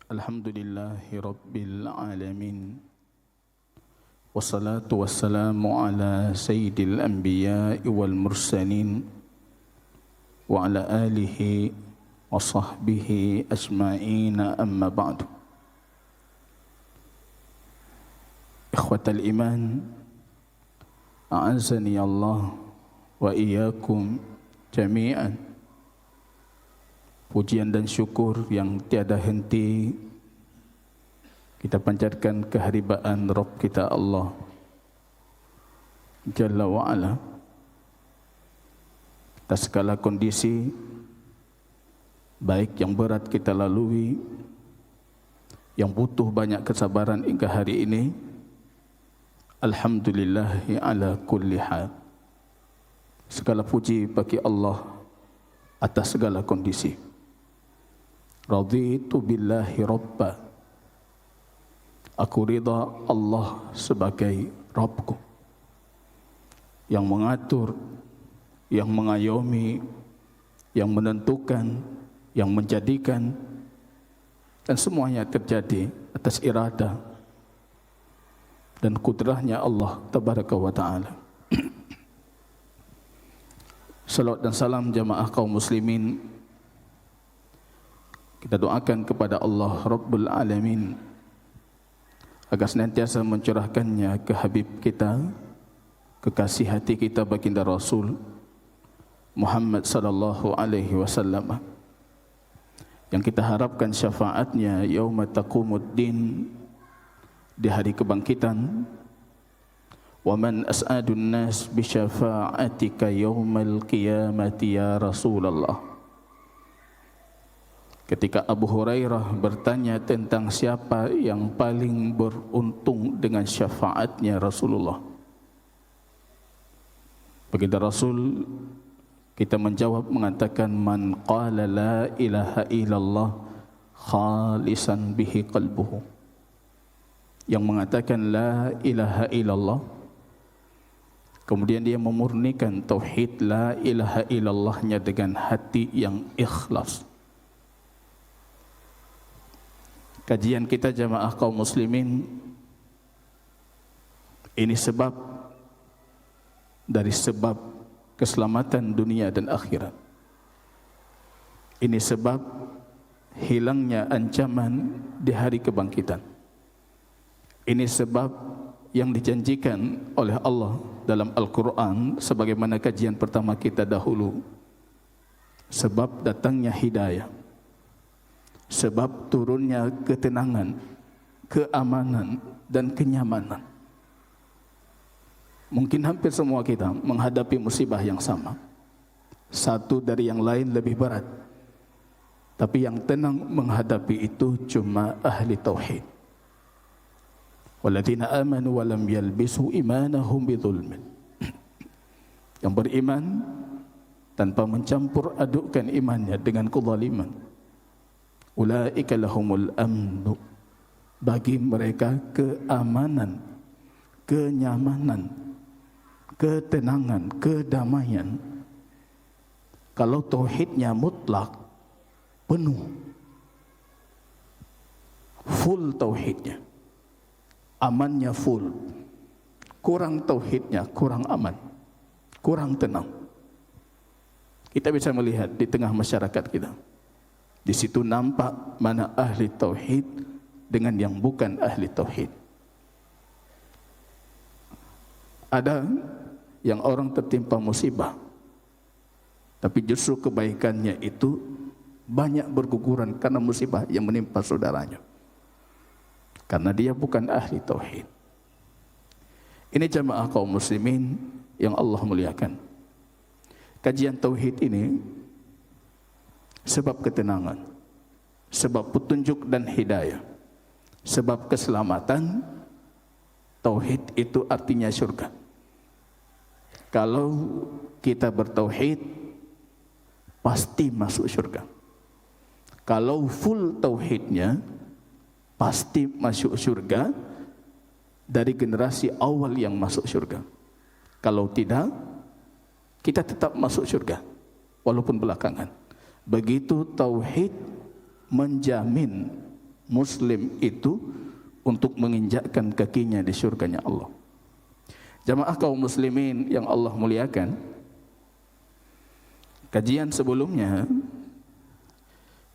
Alhamdulillahi Rabbil Alamin. Wassalatu wassalamu ala sayyidil anbiya'i wal mursalin wa ala alihi wa sahbihi ajma'ina amma ba'du. Ikhwatal iman, a'azani Allah wa iyyakum jami'an. Pujian dan syukur yang tiada henti kita panjatkan keharibaan Rabb kita Allah Jalla wa'ala atas segala kondisi baik yang berat kita lalui, yang butuh banyak kesabaran hingga hari ini. Alhamdulillahi ala kulli hal. Segala puji bagi Allah atas segala kondisi. Raditu billahi rabba. Aku ridha Allah sebagai Rabbku, yang mengatur, yang mengayomi, yang menentukan, yang menjadikan, dan semuanya terjadi atas irada dan kudrahnya Allah Tabaraka wa Ta'ala. Salawat dan salam jamaah kaum muslimin kita doakan kepada Allah Rabbul Alamin agar senantiasa mencurahkannya ke Habib kita, kekasih hati kita baginda Rasul Muhammad sallallahu alaihi wasallam, yang kita harapkan syafaatnya yauma taqumuddin, di hari kebangkitan. Wa man as'adun nas bi syafa'atika yaumal qiyamati ya Rasulullah. Ketika Abu Hurairah bertanya tentang siapa yang paling beruntung dengan syafaatnya Rasulullah, baginda Rasul kita menjawab mengatakan, man qala la ilaha illallah khalisan bihi qalbuhu. Yang mengatakan la ilaha illallah, kemudian dia memurnikan tauhid la ilaha illallahnya dengan hati yang ikhlas. Kajian kita jamaah kaum muslimin ini sebab dari sebab keselamatan dunia dan akhirat. Ini sebab hilangnya ancaman di hari kebangkitan. Ini sebab yang dijanjikan oleh Allah dalam Al-Quran sebagaimana kajian pertama kita dahulu. Sebab datangnya hidayah, sebab turunnya ketenangan, keamanan dan kenyamanan. Mungkin hampir semua kita menghadapi musibah yang sama, satu dari yang lain lebih berat, tapi yang tenang menghadapi itu cuma ahli tauhid. Walladzina amanu wa lam yalbisu imanahum bidzulmin. Yang beriman tanpa mencampur adukkan imannya dengan kezaliman. Ulaika lahumul amnu. Bagi mereka keamanan, kenyamanan, ketenangan, kedamaian. Kalau tauhidnya mutlak, penuh, full tauhidnya, amannya full, kurang tauhidnya, kurang aman, kurang tenang. Kita bisa melihat di tengah masyarakat kita, di situ nampak mana ahli tauhid dengan yang bukan ahli tauhid. Ada yang orang tertimpa musibah, tapi justru kebaikannya itu banyak berguguran karena musibah yang menimpa saudaranya, karena dia bukan ahli tauhid. Ini jamaah kaum muslimin yang Allah muliakan. Kajian tauhid ini sebab ketenangan, sebab petunjuk dan hidayah, sebab keselamatan. Tauhid itu artinya surga. Kalau kita bertauhid, pasti masuk surga. Kalau full tauhidnya, pasti masuk surga dari generasi awal yang masuk surga. Kalau tidak, kita tetap masuk surga walaupun belakangan. Begitu tauhid menjamin Muslim itu untuk menginjakkan kakinya di syurganya Allah. Jamaah kaum muslimin yang Allah muliakan, kajian sebelumnya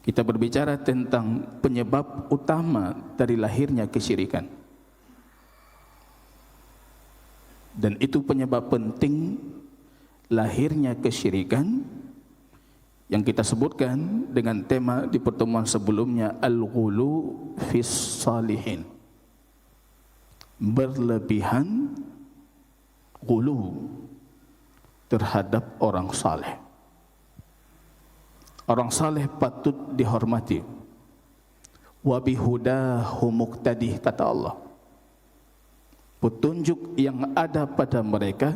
kita berbicara tentang penyebab utama dari lahirnya kesyirikan. Dan itu penyebab penting lahirnya kesyirikan yang kita sebutkan dengan tema di pertemuan sebelumnya, al-ghulu fis salihin. Berlebihan ghulu terhadap orang saleh. Orang saleh patut dihormati. Wa bihudahu muqtadih, kata Allah. Petunjuk yang ada pada mereka,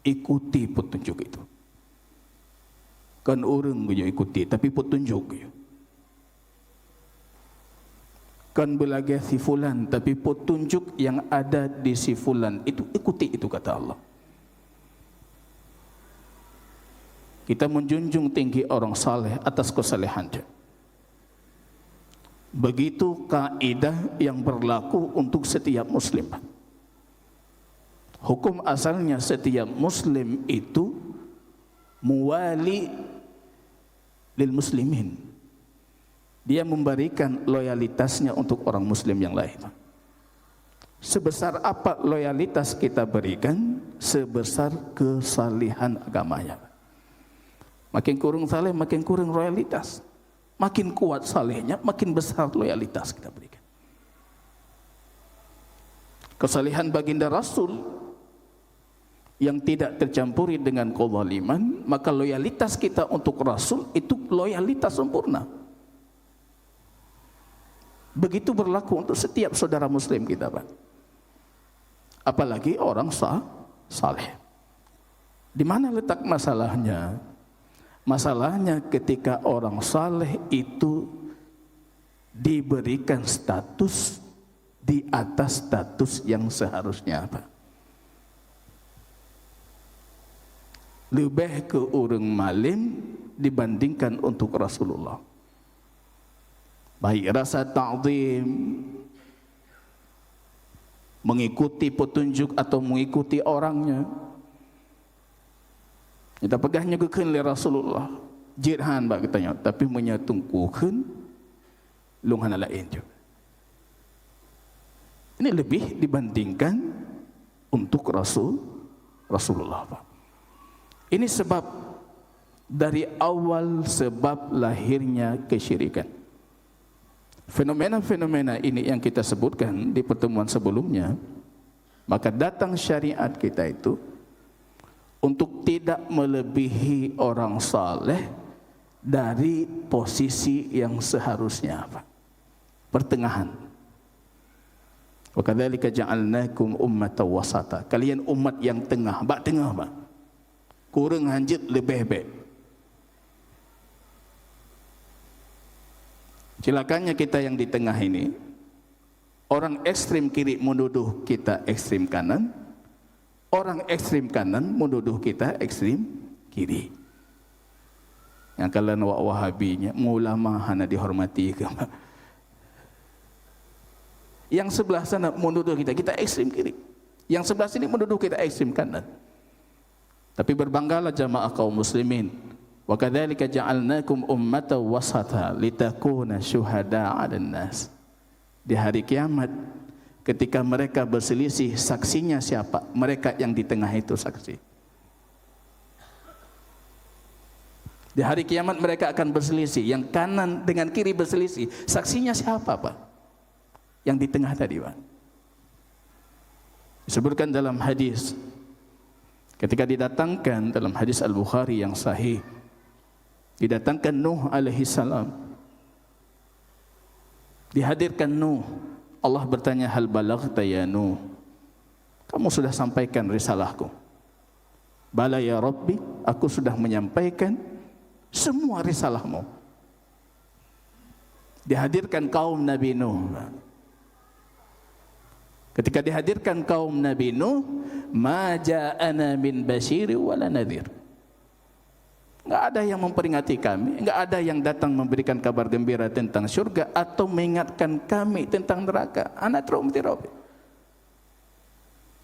ikuti petunjuk itu. Kan orang punya ikuti, tapi petunjuk. Kan belaga si fulan, tapi petunjuk yang ada di si fulan itu ikuti itu, kata Allah. Kita menjunjung tinggi orang saleh atas kesalehannya. Begitu kaidah yang berlaku untuk setiap muslim. Hukum asalnya setiap muslim itu muwali lil muslimin. Dia memberikan loyalitasnya untuk orang muslim yang lain. Sebesar apa loyalitas kita berikan, sebesar kesalihan agamanya. Makin kurang saleh, makin kurang loyalitas. Makin kuat salehnya, makin besar loyalitas kita berikan. Kesalihan baginda Rasul yang tidak tercampuri dengan kezaliman, maka loyalitas kita untuk Rasul itu loyalitas sempurna. Begitu berlaku untuk setiap saudara muslim kita, Pak. Apalagi orang saleh. Di mana letak masalahnya? Masalahnya ketika orang saleh itu diberikan status di atas status yang seharusnya, Pak. Lebih ke orang malim dibandingkan untuk Rasulullah. Baik rasa ta'zim, mengikuti petunjuk atau mengikuti orangnya. Kita pegahnya kekan oleh Rasulullah. Jirhan bak katanya, tapi menyatungkukan lunghan lain juga. Ini lebih dibandingkan untuk Rasulullah, Pak. Ini sebab dari awal sebab lahirnya kesyirikan. Fenomena-fenomena ini yang kita sebutkan di pertemuan sebelumnya, maka datang syariat kita itu untuk tidak melebihi orang saleh dari posisi yang seharusnya, Pak. Pertengahan. Wa kadzalika ja'alnakum ummatan wasata. Kalian umat yang tengah, bak tengah, Pak. Kurang hanjit lebih baik. Cilakannya kita yang di tengah ini, orang ekstrim kiri menuduh kita ekstrim kanan, orang ekstrim kanan menuduh kita ekstrim kiri. Yang kalian wahabinya, ulama hana dihormati ke? Yang sebelah sana menuduh kita ekstrim kiri. Yang sebelah sini menuduh kita ekstrim kanan. Tapi berbanggalah jamaah kaum muslimin. Wa kadzalika ja'alnakum ummatan wasata litakuna syuhada'a 'alan nas. Di hari kiamat ketika mereka berselisih, saksinya siapa? Mereka yang di tengah itu saksi. Di hari kiamat mereka akan berselisih, yang kanan dengan kiri berselisih. Saksinya siapa, Pak? Yang di tengah tadi, Pak. Disebutkan dalam hadis, ketika didatangkan dalam hadis Al-Bukhari yang sahih, didatangkan Nuh alaihi salam. Dihadirkan Nuh. Allah bertanya, hal balaghta ya Nuh? Kamu sudah sampaikan risalahku? Bala ya Rabbi, aku sudah menyampaikan semua risalahmu. Dihadirkan kaum Nabi Nuh. Ketika dihadirkan kaum Nabi Nuh, ma ja'ana min basyiri wala nadhir. Enggak ada yang memperingati kami, enggak ada yang datang memberikan kabar gembira tentang syurga atau mengingatkan kami tentang neraka. Ana traumati rabbi.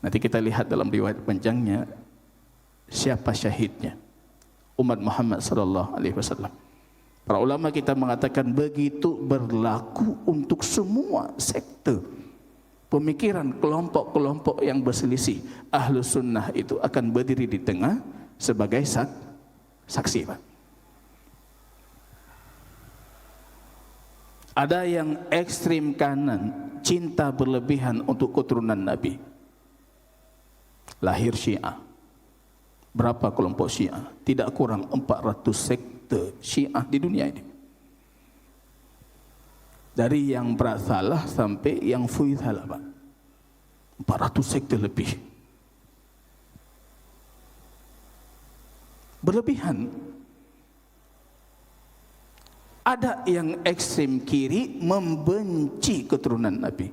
Nanti kita lihat dalam riwayat panjangnya siapa syahidnya. Umat Muhammad sallallahu alaihi wasallam. Para ulama kita mengatakan begitu berlaku untuk semua sekte. Pemikiran kelompok-kelompok yang berselisih, Ahlus Sunnah itu akan berdiri di tengah sebagai saksi. Pak. Ada yang ekstrim kanan, cinta berlebihan untuk keturunan Nabi. Lahir Syiah. Berapa kelompok Syiah? Tidak kurang 400 sekte Syiah di dunia ini. Dari yang Brathalah sampai yang Fuithalah, Pak. 400 sekte lebih. Berlebihan. Ada yang ekstrem kiri membenci keturunan Nabi.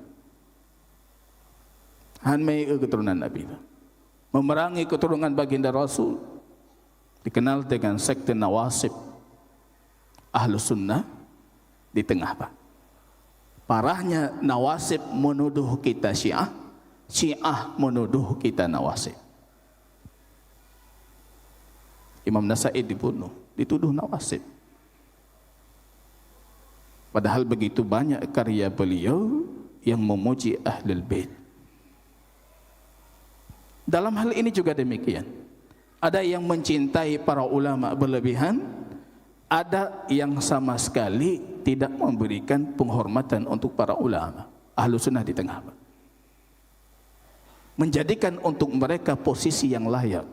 Hanmei keturunan Nabi. Memerangi keturunan baginda Rasul. Dikenal dengan sekte Nawasib. Ahlus Sunnah di tengah, Pak. Parahnya Nawasib menuduh kita Syiah, Syiah menuduh kita Nawasib. Imam Nasai dibunuh, dituduh Nawasib. Padahal begitu banyak karya beliau yang memuji Ahlul Bait. Dalam hal ini juga demikian. Ada yang mencintai para ulama berlebihan, ada yang sama sekali tidak memberikan penghormatan untuk para ulama. Ahlus Sunnah di tengah. Menjadikan untuk mereka posisi yang layak.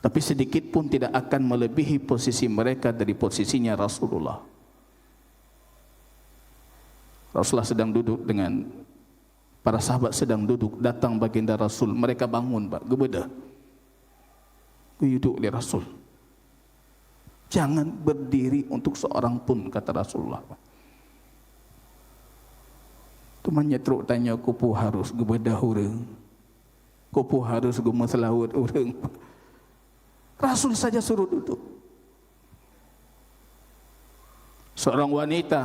Tapi sedikit pun tidak akan melebihi posisi mereka dari posisinya Rasulullah. Rasulullah sedang duduk dengan para sahabat sedang duduk, datang baginda Rasul, mereka bangun, Pak, gebedah. Duduk di Rasul. Jangan berdiri untuk seorang pun, kata Rasulullah. Temannya teruk tanya, kupu harus gebedah orang, kupu harus gemeselawat orang. Rasul saja suruh duduk. Seorang wanita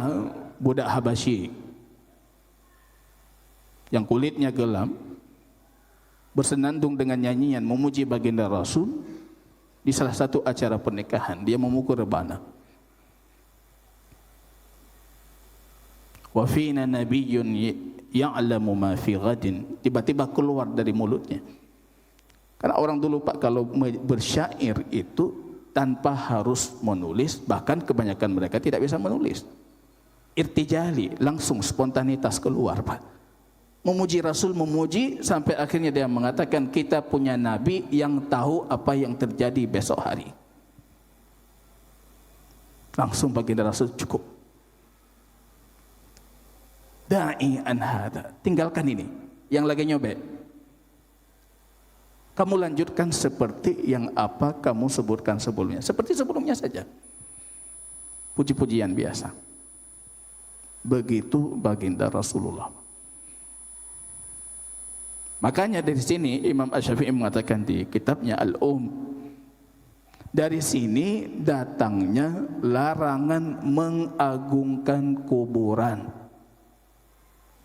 budak Habasyi yang kulitnya gelap bersenandung dengan nyanyian memuji baginda Rasul di salah satu acara pernikahan. Dia memukul rebana. Wa fina nabiyyun ya'lamu ma fi ghadin. Tiba-tiba keluar dari mulutnya. Karena orang dulu, Pak, kalau bersyair itu tanpa harus menulis, bahkan kebanyakan mereka tidak bisa menulis. Irtijali, langsung spontanitas keluar, Pak. Memuji Rasul, memuji sampai akhirnya dia mengatakan kita punya Nabi yang tahu apa yang terjadi besok hari. Langsung baginda Rasul, cukup. Da'i an hadha, tinggalkan ini. Yang lagi nyobek, kamu lanjutkan seperti yang apa kamu sebutkan sebelumnya. Seperti sebelumnya saja. Puji-pujian biasa. Begitu baginda Rasulullah. Makanya dari sini Imam Asy-Syafi'i mengatakan di kitabnya dari sini datangnya larangan mengagungkan kuburan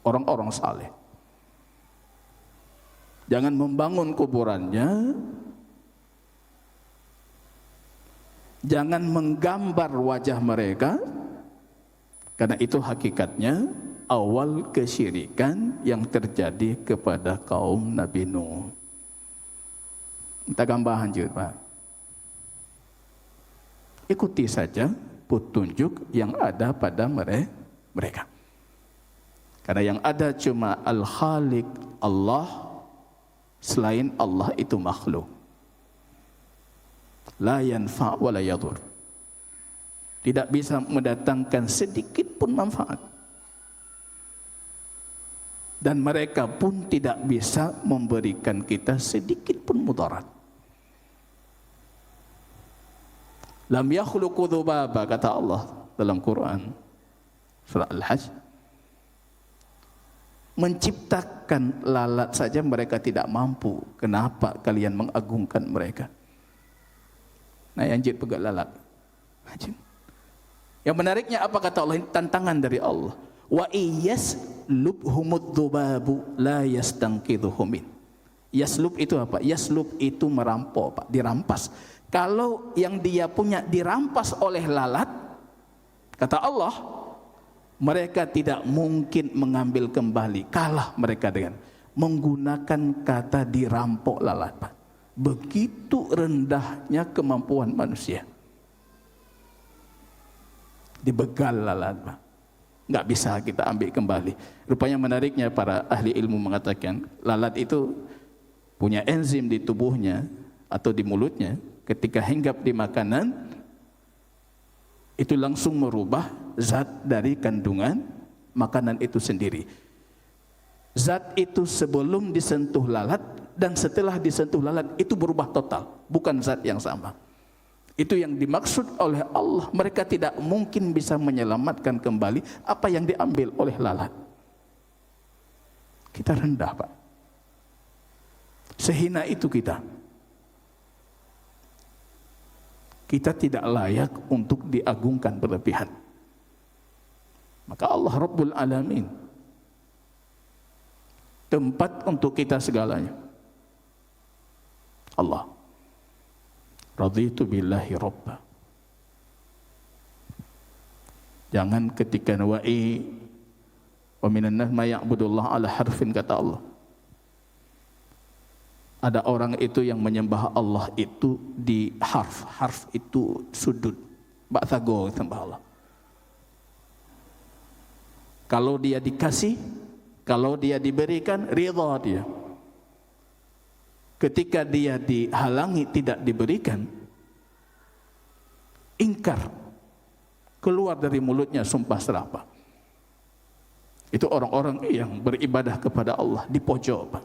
orang-orang saleh. Jangan membangun kuburannya, jangan menggambar wajah mereka, karena itu hakikatnya awal kesyirikan yang terjadi kepada kaum Nabi Nuh. Kita gambar lanjut, Pak. Ikuti saja petunjuk yang ada pada mereka. Karena yang ada cuma Al-Khaliq, Allah. Selain Allah itu makhluk. La yanfa' wa la yadur. Tidak bisa mendatangkan sedikit pun manfaat. Dan mereka pun tidak bisa memberikan kita sedikit pun mudarat. Lam yakhluqu dzubaba, kata Allah dalam Quran surah Al-Hajj. Menciptakan lalat saja mereka tidak mampu. Kenapa kalian mengagungkan mereka? Nah, yang jid pegat lalat. Yang menariknya apa kata Allah? Ini tantangan dari Allah. Wa iyaslubhumud dzubabu la yastanqidhuhu min. Yaslub itu apa? Yaslub itu merampok, Pak, dirampas. Kalau yang dia punya dirampas oleh lalat, kata Allah, mereka tidak mungkin mengambil kembali. Kalah mereka dengan menggunakan kata dirampok lalat, Pak. Begitu rendahnya kemampuan manusia. Dibegal lalat, Pak. Nggak bisa kita ambil kembali. Rupanya menariknya para ahli ilmu mengatakan lalat itu punya enzim di tubuhnya atau di mulutnya, ketika hinggap di makanan itu langsung merubah zat dari kandungan makanan itu sendiri. Zat itu sebelum disentuh lalat dan setelah disentuh lalat itu berubah total, bukan zat yang sama. Itu yang dimaksud oleh Allah, mereka tidak mungkin bisa menyelamatkan kembali apa yang diambil oleh lalat. Kita rendah, Pak. Sehina itu kita. Kita tidak layak untuk diagungkan berlebihan. Maka Allah Rabbul Alamin, tempat untuk kita segalanya. Allah. Raditu billahi rabba. Jangan ketika wa'i wa minan nas ma ya'budullah ala harfin, kata Allah. Ada orang itu yang menyembah Allah itu di harf. Harf itu sudut. Ba'thago sembah Allah. Kalau dia dikasih, kalau dia diberikan, ridha dia. Ketika dia dihalangi, tidak diberikan, ingkar. Keluar dari mulutnya sumpah serapah. Itu orang-orang yang beribadah kepada Allah di pojok, Pak.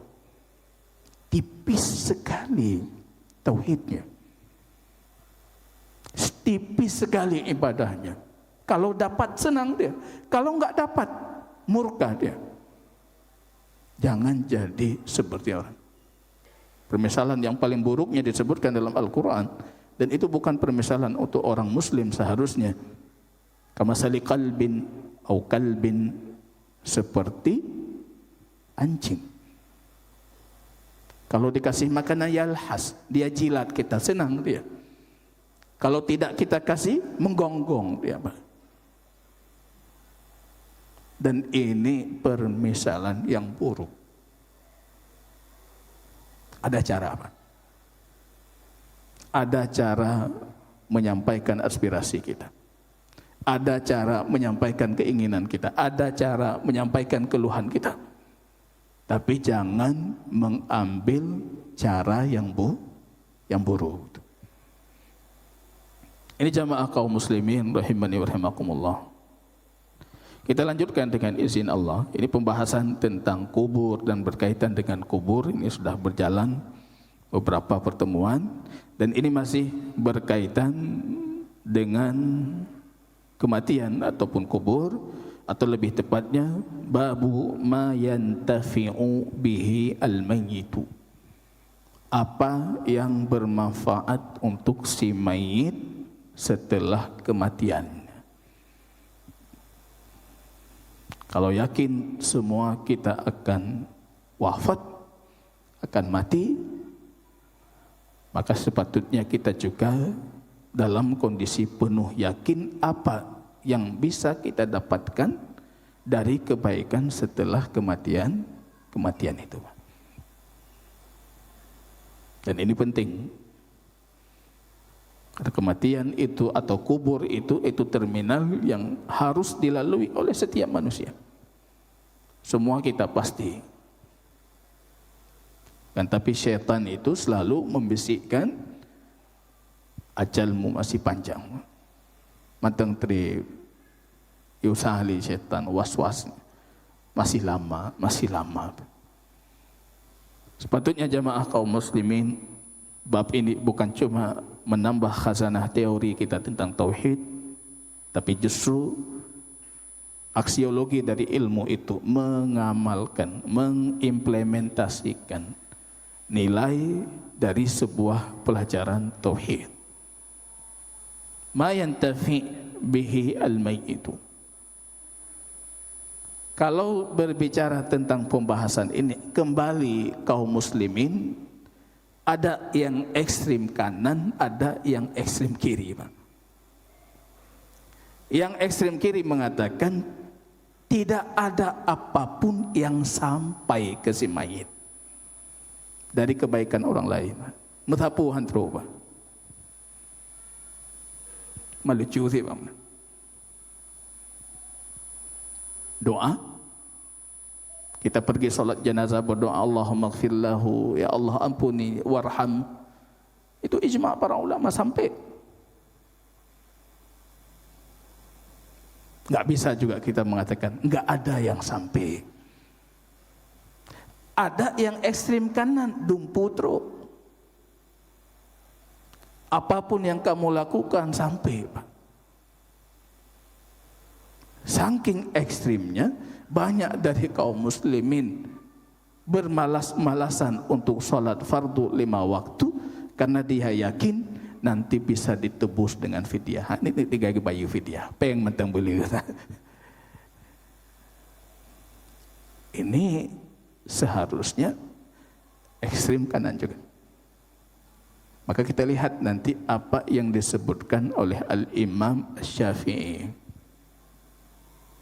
Tipis sekali tauhidnya, tipis sekali ibadahnya. Kalau dapat senang dia, kalau enggak dapat murka dia. Jangan jadi seperti orang. Permisalan yang paling buruknya disebutkan dalam Al-Quran, dan itu bukan permisalan untuk orang muslim seharusnya. Kamasali qalbin atau kalbin, seperti anjing. Kalau dikasih makanan yalhas, dia jilat kita, senang dia. Kalau tidak kita kasih, menggonggong dia. Dan ini permisalan yang buruk. Ada cara apa? Ada cara menyampaikan aspirasi kita. Ada cara menyampaikan keinginan kita. Ada cara menyampaikan keluhan kita. Tapi jangan mengambil cara yang buruk. Ini jamaah kaum muslimin rahimani wa rahimakumullah. Kita lanjutkan dengan izin Allah. Ini pembahasan tentang kubur dan berkaitan dengan kubur. Ini sudah berjalan beberapa pertemuan, dan ini masih berkaitan dengan kematian ataupun kubur, atau lebih tepatnya babu ma yantafi'u bihi al-mayyitu. Apa yang bermanfaat untuk si mayit setelah kematian. Kalau yakin semua kita akan wafat, akan mati, maka sepatutnya kita juga dalam kondisi penuh yakin apa yang bisa kita dapatkan dari kebaikan setelah kematian itu. Dan ini penting. Karena kematian itu atau kubur itu terminal yang harus dilalui oleh setiap manusia. Semua kita pasti. Dan tapi syaitan itu selalu membisikkan ajalmu masih panjang. Matang tri yusahli syaitan was-was, masih lama. Sepatutnya jamaah kaum muslimin, bab ini bukan cuma menambah khazanah teori kita tentang tauhid, tapi justru aksiologi dari ilmu itu mengamalkan, mengimplementasikan nilai dari sebuah pelajaran tauhid. ma yantafi bihi al-mayyitu. Kalau berbicara tentang pembahasan ini, kembali kaum muslimin, ada yang ekstrim kanan, ada yang ekstrim kiri. Yang ekstrim kiri mengatakan tidak ada apapun yang sampai ke si mayit dari kebaikan orang lain. Matapuhan terubah. Malucu sih bang. Doa, kita pergi salat jenazah berdoa, Allahumma ighfir lahu, ya Allah ampuni warham. Itu ijma' para ulama sampai. Enggak bisa juga kita mengatakan enggak ada yang sampai. Ada yang ekstrim kanan, dumputro. Apapun yang kamu lakukan sampai, Pak. Saking ekstrimnya, banyak dari kaum muslimin bermalas-malasan untuk sholat fardu 5 waktu karena dia yakin nanti bisa ditebus dengan fidyah. Ini 3 bayu fidyah. Peng mentang beli. Ini seharusnya ekstrim kanan juga. Maka kita lihat nanti apa yang disebutkan oleh Al-Imam Syafi'i.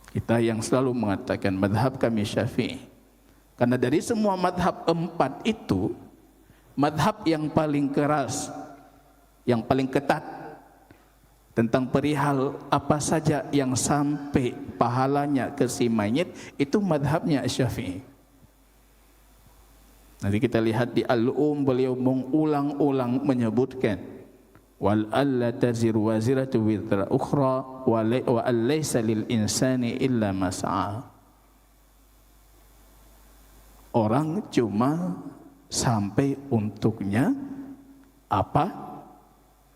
Kita yang selalu mengatakan madhab kami Syafi'i. Karena dari semua madhab 4 itu, madhab yang paling keras, yang paling ketat tentang perihal apa saja yang sampai pahalanya ke si mayit, itu madhabnya Syafi'i. Nanti kita lihat di beliau mengulang-ulang menyebutkan wal alla taziru waziratu wizra ukhra wa laysa lil insani illa ma sa'a. Orang cuma sampai untuknya apa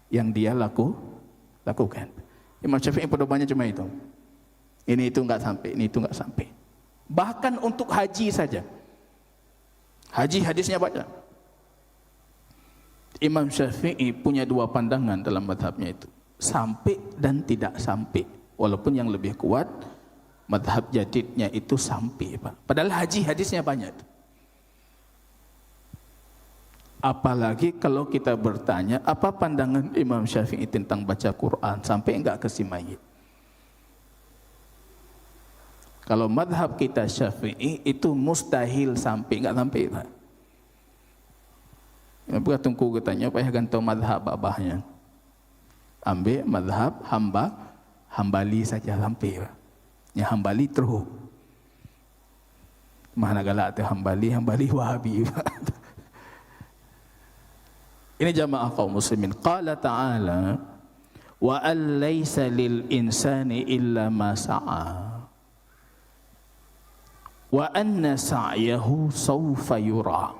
yang dia lakukan. Imam Syafi'i pedomannya cuma itu. Ini itu enggak sampai, ini itu enggak sampai. Bahkan untuk haji saja. Haji hadisnya banyak. Imam Syafi'i punya 2 pandangan dalam madhabnya itu. Sampai dan tidak sampai. Walaupun yang lebih kuat, madhab jadidnya itu sampai, Pak. Padahal haji hadisnya banyak. Apalagi kalau kita bertanya, apa pandangan Imam Syafi'i tentang baca Quran? Sampai enggak ke si mayit? Kalau madhab kita Syafi'i itu mustahil sampai, enggak sampai, Pak. Bukan tunggu katanya, payah gantau madhab abahnya. Ambil madhab hambali saja sampai. Ya hambali terus. Mana galak tu hambali wahabi. Ini jamaah kaum muslimin. Qala ta'ala wa an laysa lil insani illa ma sa'a wa anna sa'yahu sawfa yura.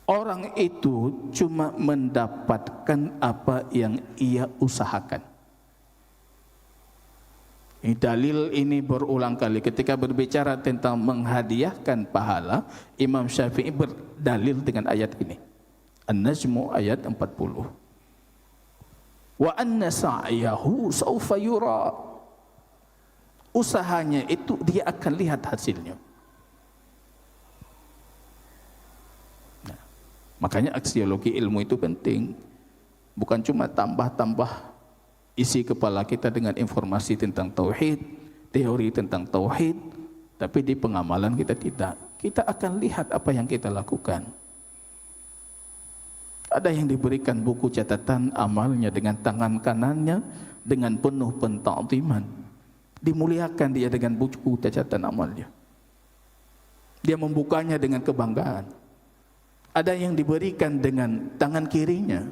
Orang itu cuma mendapatkan apa yang ia usahakan. Ini dalil ini berulang kali ketika berbicara tentang menghadiahkan pahala. Imam Syafi'i berdalil dengan ayat ini. An-Najmu ayat 40. Wa anna sa'yahu sawfa yura. Usahanya itu dia akan lihat hasilnya. Makanya aksiologi ilmu itu penting. Bukan cuma tambah-tambah isi kepala kita dengan informasi tentang tauhid, teori tentang tauhid, tapi di pengamalan kita tidak. Kita akan lihat apa yang kita lakukan. Ada yang diberikan buku catatan amalnya dengan tangan kanannya dengan penuh pentakziman. Dimuliakan dia dengan buku catatan amalnya. Dia membukanya dengan kebanggaan. Ada yang diberikan dengan tangan kirinya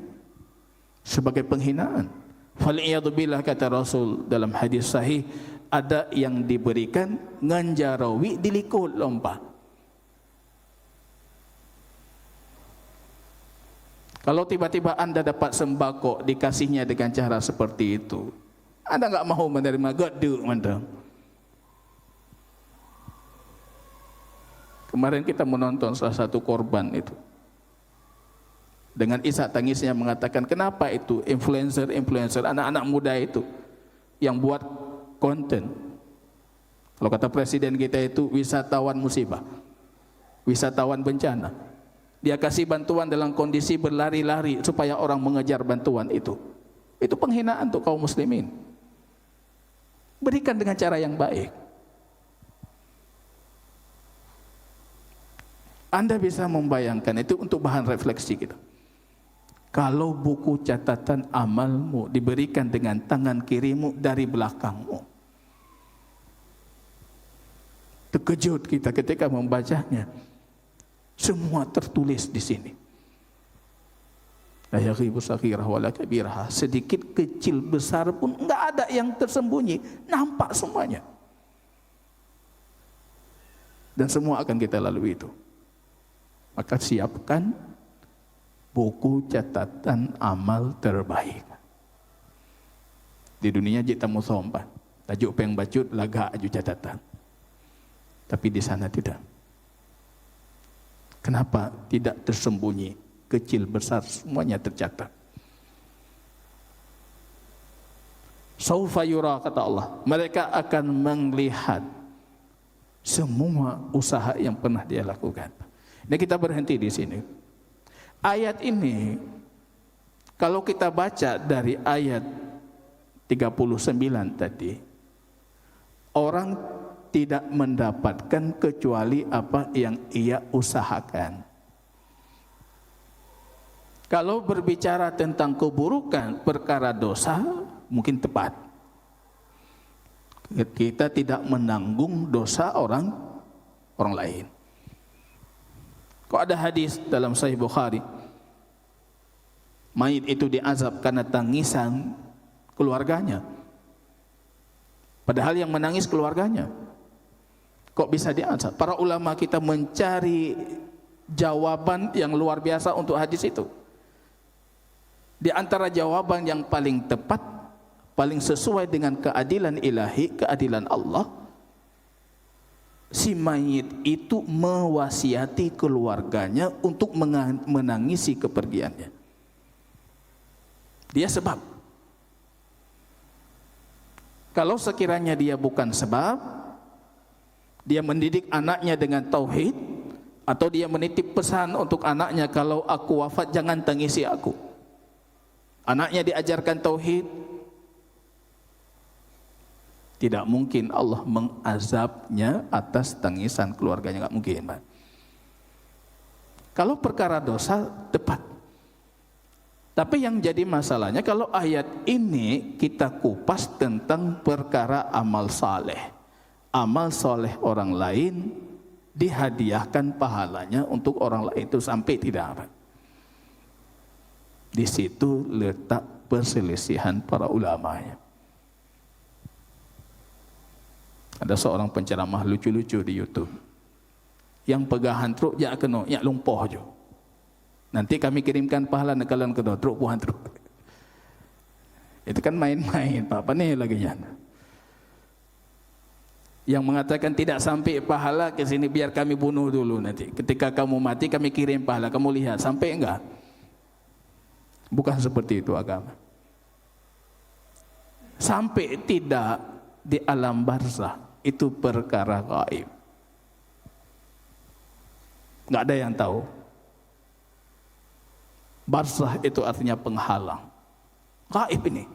sebagai penghinaan. Fal'iyadzubillah, kata Rasul dalam hadis sahih, ada yang diberikan nganjarawi dilikut lompat. Kalau tiba-tiba Anda dapat sembako dikasihnya dengan cara seperti itu, Anda enggak mau menerima goduk mandang. Kemarin kita menonton salah satu korban itu. dengan isak tangisnya mengatakan, kenapa itu influencer anak-anak muda itu yang buat konten. Kalau kata presiden kita itu wisatawan musibah, wisatawan bencana. Dia kasih bantuan dalam kondisi berlari-lari supaya orang mengejar bantuan itu. Itu penghinaan untuk kaum muslimin. Berikan dengan cara yang baik. Anda bisa membayangkan, itu untuk bahan refleksi kita. Kalau buku catatan amalmu diberikan dengan tangan kirimu dari belakangmu, terkejut kita ketika membacanya. Semua tertulis di sini. La yaghibu saghirah wala kabirah. Sedikit, kecil, besar pun enggak ada yang tersembunyi, nampak semuanya. Dan semua akan kita lalui itu. Maka siapkan buku catatan amal terbaik. Di dunia kita musompat, tajuk peng bacut laga aju catatan. Tapi di sana tidak. Kenapa tidak tersembunyi? Kecil besar semuanya tercatat. Saufa yura, kata Allah, mereka akan melihat semua usaha yang pernah dia lakukan. Dan kita berhenti di sini. Ayat ini kalau kita baca dari ayat 39 tadi, orang tidak mendapatkan kecuali apa yang ia usahakan. Kalau berbicara tentang keburukan perkara dosa, mungkin tepat. Kita tidak menanggung dosa orang lain. Kok ada hadis dalam Sahih Bukhari, mayit itu diazab karena tangisan keluarganya. Padahal yang menangis keluarganya. Kok bisa diazab? Para ulama kita mencari jawaban yang luar biasa untuk hadis itu. Di antara jawaban yang paling tepat, paling sesuai dengan keadilan ilahi, keadilan Allah, si mayit itu mewasiati keluarganya untuk menangisi kepergiannya. Dia sebab. Kalau sekiranya dia bukan sebab, dia mendidik anaknya dengan tauhid, atau dia menitip pesan untuk anaknya, kalau aku wafat jangan tangisi aku. Anaknya diajarkan tauhid, tidak mungkin Allah mengazabnya atas tangisan keluarganya, nggak mungkin, Pak. Kalau perkara dosa tepat. Tapi yang jadi masalahnya kalau ayat ini kita kupas tentang perkara amal saleh. Amal soleh orang lain dihadiahkan pahalanya untuk orang lain itu sampai tidak, Pak. Di situ letak perselisihan para ulamanya. Ada seorang penceramah lucu-lucu di YouTube. Yang pegahan truk ya kena, ya lumpuh jo. Nanti kami kirimkan pahala nekalan ke truk puhan truk. Itu kan main-main, Pak. Apa nih lagi ya? Yang mengatakan tidak sampai pahala ke sini, biar kami bunuh dulu nanti. Ketika kamu mati kami kirim pahala, kamu lihat sampai enggak? Bukan seperti itu agama. Sampai tidak di alam barzah itu perkara gaib. Enggak ada yang tahu. Barzah itu artinya penghalang. Gaib ini.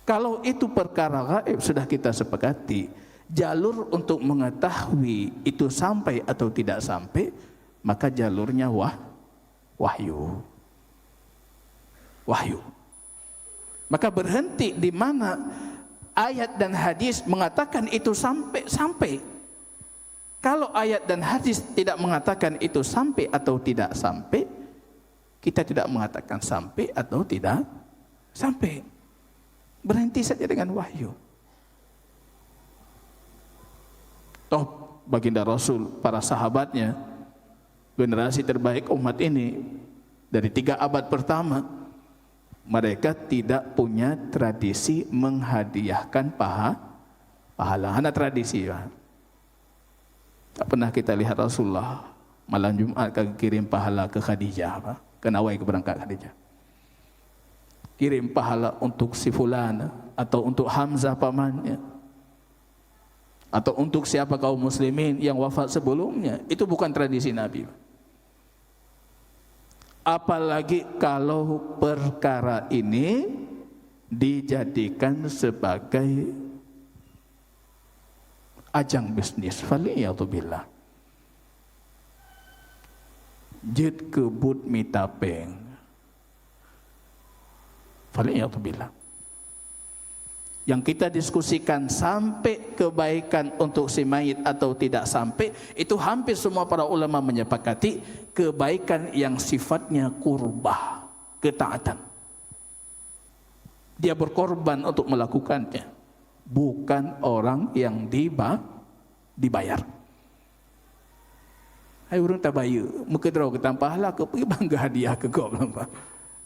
Kalau itu perkara gaib sudah kita sepakati, jalur untuk mengetahui itu sampai atau tidak sampai, maka jalurnya wahyu. Wahyu. Maka berhenti di mana ayat dan hadis mengatakan itu sampai. Kalau ayat dan hadis tidak mengatakan itu sampai atau tidak sampai, kita tidak mengatakan sampai atau tidak sampai. Berhenti saja dengan wahyu. Toh baginda Rasul, para sahabatnya, generasi terbaik umat ini dari 3 abad pertama, mereka tidak punya tradisi menghadiahkan pahala. Hanya tradisi, Pak. Tak pernah kita lihat Rasulullah Malam Jumat kagak kirim pahala ke Khadijah, apa? Kenawai ke berangkat Khadijah. Kirim pahala untuk si fulan atau untuk Hamzah pamannya. Atau untuk siapa kaum muslimin yang wafat sebelumnya. Itu bukan tradisi Nabi. Apalagi kalau perkara ini dijadikan sebagai ajang bisnis. Faliyatubillah. Jet kebut mitapeng. Faliyatubillah. Yang kita diskusikan sampai kebaikan untuk si mayit atau tidak sampai, itu hampir semua para ulama menyepakati kebaikan yang sifatnya qurbah, ketaatan. Dia berkorban untuk melakukannya, bukan orang yang dibayar. Hai urang tabayu, muka draw ke tampahlah ke pergi bangga hadiah ke kau belum.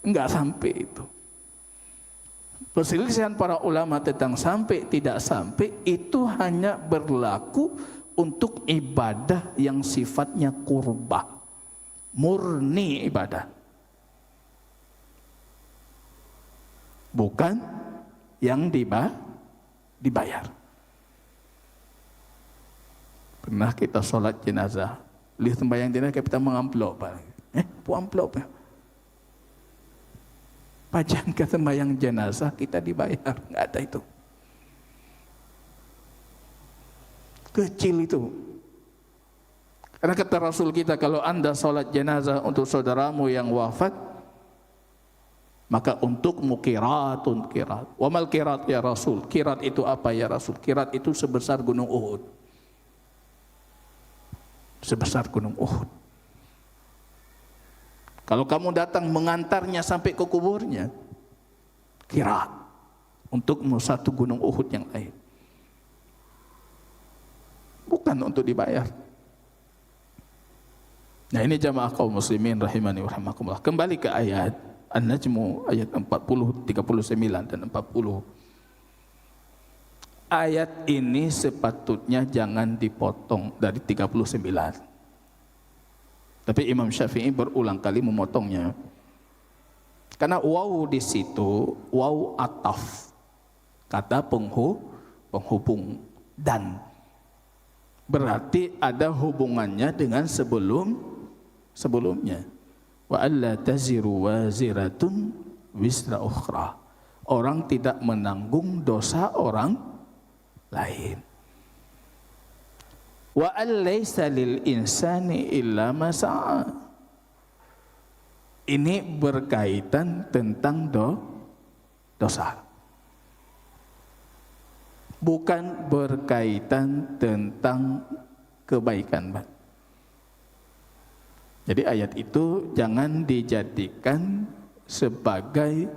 Enggak sampai itu. Perselisihan para ulama tentang sampai tidak sampai itu hanya berlaku untuk ibadah yang sifatnya qurbah, murni ibadah, bukan yang dibayar. Pernah kita sholat jenazah, lihat sembahyang jenazah kita mengamplop, amplop ya. Pajang ke sembahyang jenazah kita dibayar, nggak ada itu. Kecil itu. Karena kata Rasul kita, kalau anda sholat jenazah untuk saudaramu yang wafat, maka untukmu qiratun qirat. Wa mal qirat ya Rasul? Qirat itu apa ya Rasul? Qirat itu sebesar gunung Uhud. Sebesar gunung Uhud. Kalau kamu datang mengantarnya sampai ke kuburnya, qirat untukmu satu gunung Uhud yang lain. Bukan untuk dibayar. Nah ini jamaah kaum muslimin rahimani wa rahimakumullah. Kembali ke ayat An-Najmu ayat 40, 39 dan 40. Ayat ini sepatutnya jangan dipotong dari 39. Tapi Imam Syafi'i berulang kali memotongnya. Karena waw di situ, waw ataf. Kata penghubung dan. Berarti ada hubungannya dengan sebelumnya. Wa alla taziru waziratun wisra ukhra. Orang tidak menanggung dosa orang lain. Wa alaysa lil insani illa ma sa'a. Ini berkaitan tentang dosa. Bukan berkaitan tentang kebaikan. Jadi ayat itu jangan dijadikan sebagai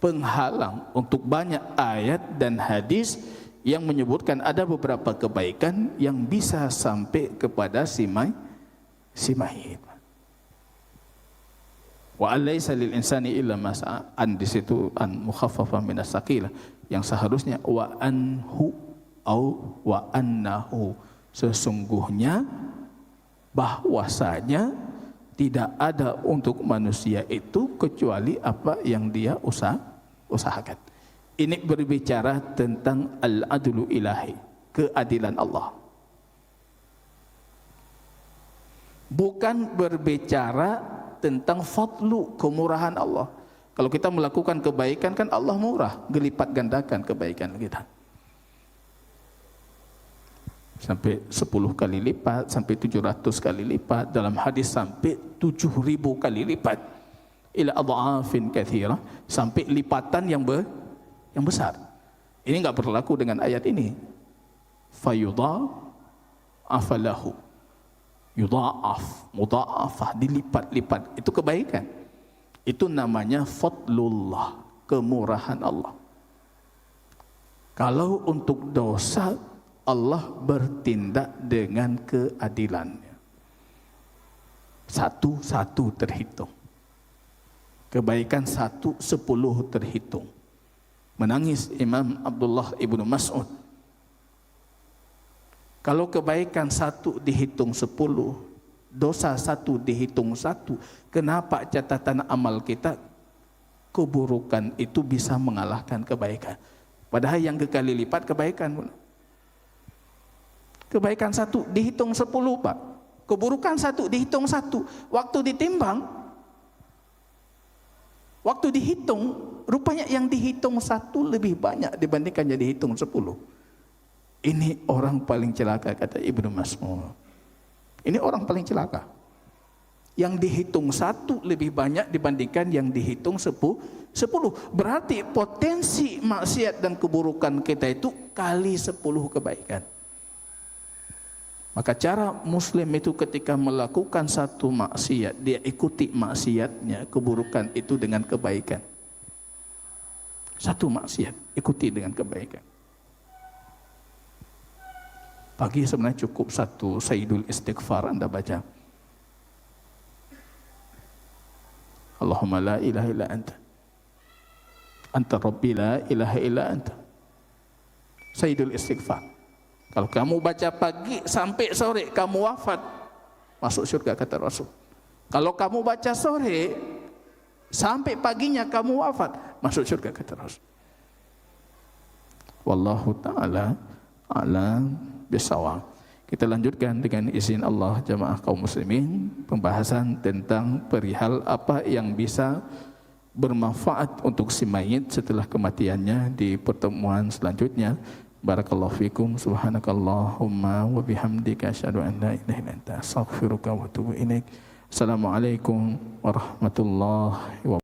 penghalang untuk banyak ayat dan hadis yang menyebutkan ada beberapa kebaikan yang bisa sampai kepada si mayit. Wa alaysa lil insani illa ma sa'a. An di situ an mukhaffafah min as-saqilah, yang seharusnya wa anhu au wa annahu, sesungguhnya bahwasanya tidak ada untuk manusia itu kecuali apa yang dia usahakan. Ini berbicara tentang al-adlu ilahi, keadilan Allah. Bukan berbicara tentang fadlu, kemurahan Allah. Kalau kita melakukan kebaikan kan Allah murah, gelipat gandakan kebaikan kita. Sampai 10 kali lipat, sampai 700 kali lipat, dalam hadis sampai 7.000 kali lipat. Ila adhafin katsira, sampai lipatan yang besar. Ini enggak berlaku dengan ayat ini. Fayudha'af lahu. Yudha'af, mudha'afah, dilipat-lipat. Itu kebaikan. Itu namanya fadlullah, kemurahan Allah. Kalau untuk dosa, Allah bertindak dengan keadilannya. Satu-satu terhitung. Kebaikan 1, 10 terhitung. Menangis Imam Abdullah ibnu Mas'ud Kalau kebaikan 1 dihitung 10, dosa 1 dihitung 1, kenapa catatan amal kita keburukan itu bisa mengalahkan kebaikan? Padahal yang kekali lipat kebaikan. Kebaikan 1 dihitung 10, Pak. Keburukan 1 dihitung 1. Waktu ditimbang, waktu dihitung, rupanya yang dihitung 1 lebih banyak dibandingkan yang dihitung 10. Ini orang paling celaka, kata Ibnu Mas'ud. Ini orang paling celaka. Yang dihitung 1 lebih banyak dibandingkan yang dihitung 10. Berarti potensi maksiat dan keburukan kita itu kali 10 kebaikan. Maka cara Muslim itu ketika melakukan satu maksiat, dia ikuti maksiatnya, keburukan itu dengan kebaikan. Satu maksiat, ikuti dengan kebaikan. Pagi sebenarnya cukup 1 Sayyidul Istighfar Anda baca. Allahumma la ilaha illa anta. Anta rabbi la ilaha illa anta. Sayyidul Istighfar. Kalau kamu baca pagi sampai sore kamu wafat, masuk surga, kata Rasul. Kalau kamu baca sore sampai paginya kamu wafat, masuk surga, kata Rasul. Wallahu ta'ala a'lam bisawab. Kita lanjutkan dengan izin Allah, jamaah kaum muslimin, pembahasan tentang perihal apa yang bisa bermanfaat untuk si mayit setelah kematiannya di pertemuan selanjutnya. Barakallahu fikum, subhanakallahumma wa bihamdika asyhadu an la ilaha illa anta astaghfiruka wa atubu ilaik. Assalamualaikum warahmatullahi wabarakatuh.